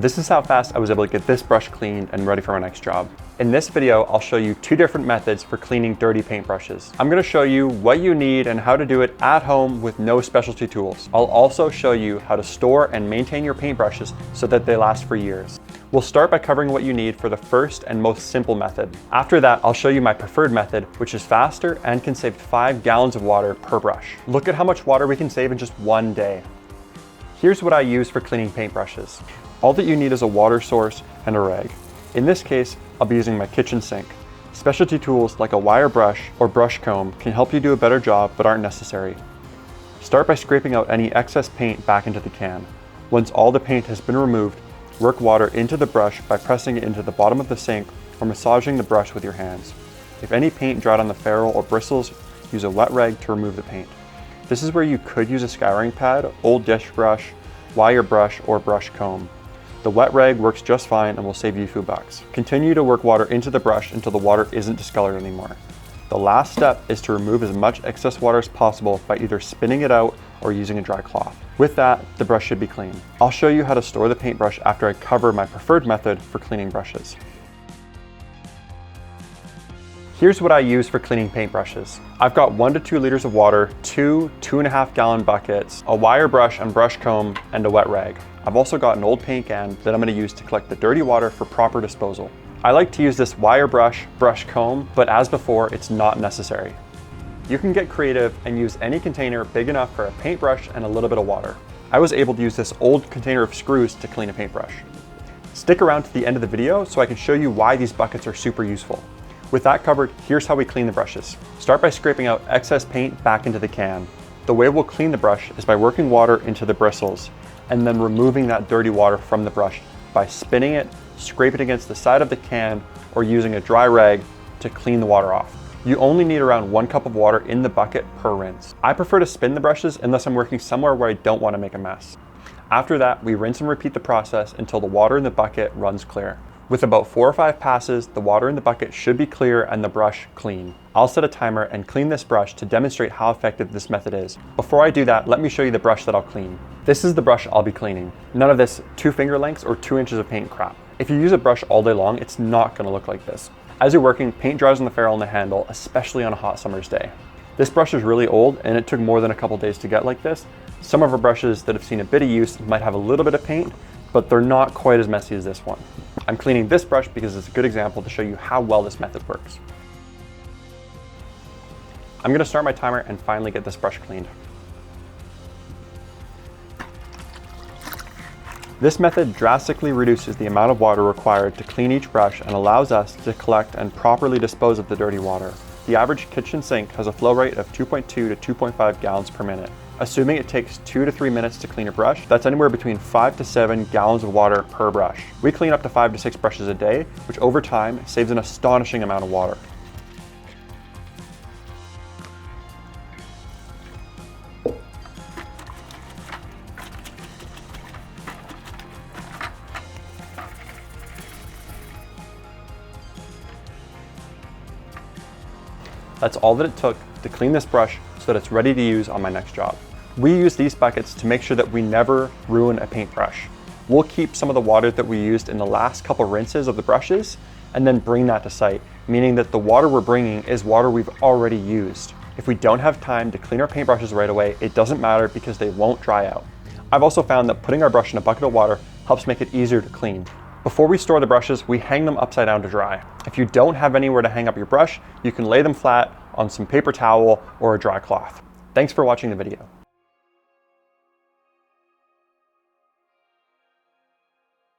This is how fast I was able to get this brush cleaned and ready for my next job. In this video, I'll show you 2 different methods for cleaning dirty paintbrushes. I'm going to show you what you need and how to do it at home with no specialty tools. I'll also show you how to store and maintain your paintbrushes so that they last for years. We'll start by covering what you need for the first and most simple method. After that, I'll show you my preferred method, which is faster and can save 5 gallons of water per brush. Look at how much water we can save in just one day. Here's what I use for cleaning paintbrushes. All that you need is a water source and a rag. In this case, I'll be using my kitchen sink. Specialty tools like a wire brush or brush comb can help you do a better job but aren't necessary. Start by scraping out any excess paint back into the can. Once all the paint has been removed, work water into the brush by pressing it into the bottom of the sink or massaging the brush with your hands. If any paint dried on the ferrule or bristles, use a wet rag to remove the paint. This is where you could use a scouring pad, old dish brush, wire brush, or brush comb. The wet rag works just fine and will save you a few bucks. Continue to work water into the brush until the water isn't discolored anymore. The last step is to remove as much excess water as possible by either spinning it out or using a dry cloth. With that, the brush should be clean. I'll show you how to store the paintbrush after I cover my preferred method for cleaning brushes. Here's what I use for cleaning paintbrushes. I've got 1 to 2 liters of water, 2 2.5 gallon buckets, a wire brush and brush comb, and a wet rag. I've also got an old paint can that I'm going to use to collect the dirty water for proper disposal. I like to use this wire brush comb, but as before, it's not necessary. You can get creative and use any container big enough for a paintbrush and a little bit of water. I was able to use this old container of screws to clean a paintbrush. Stick around to the end of the video so I can show you why these buckets are super useful. With that covered, here's how we clean the brushes. Start by scraping out excess paint back into the can. The way we'll clean the brush is by working water into the bristles and then removing that dirty water from the brush by spinning it, scrape it against the side of the can, or using a dry rag to clean the water off. You only need around 1 cup of water in the bucket per rinse. I prefer to spin the brushes unless I'm working somewhere where I don't want to make a mess. After that, we rinse and repeat the process until the water in the bucket runs clear. With about 4 or 5 passes, the water in the bucket should be clear and the brush clean. I'll set a timer and clean this brush to demonstrate how effective this method is. Before I do that, let me show you the brush that I'll clean. This is the brush I'll be cleaning. None of this 2 finger lengths or 2 inches of paint crap. If you use a brush all day long, it's not going to look like this. As you're working, paint dries on the ferrule and the handle, especially on a hot summer's day. This brush is really old and it took more than a couple days to get like this. Some of our brushes that have seen a bit of use might have a little bit of paint, but they're not quite as messy as this one. I'm cleaning this brush because it's a good example to show you how well this method works. I'm going to start my timer and finally get this brush cleaned. This method drastically reduces the amount of water required to clean each brush and allows us to collect and properly dispose of the dirty water. The average kitchen sink has a flow rate of 2.2 to 2.5 gallons per minute. Assuming it takes 2 to 3 minutes to clean a brush, that's anywhere between 5 to 7 gallons of water per brush. We clean up to 5 to 6 brushes a day, which over time saves an astonishing amount of water. That's all that it took to clean this brush so that it's ready to use on my next job. We use these buckets to make sure that we never ruin a paintbrush. We'll keep some of the water that we used in the last couple rinses of the brushes and then bring that to site, meaning that the water we're bringing is water we've already used. If we don't have time to clean our paintbrushes right away, it doesn't matter because they won't dry out. I've also found that putting our brush in a bucket of water helps make it easier to clean. Before we store the brushes, we hang them upside down to dry. If you don't have anywhere to hang up your brush, you can lay them flat on some paper towel or a dry cloth. Thanks for watching the video.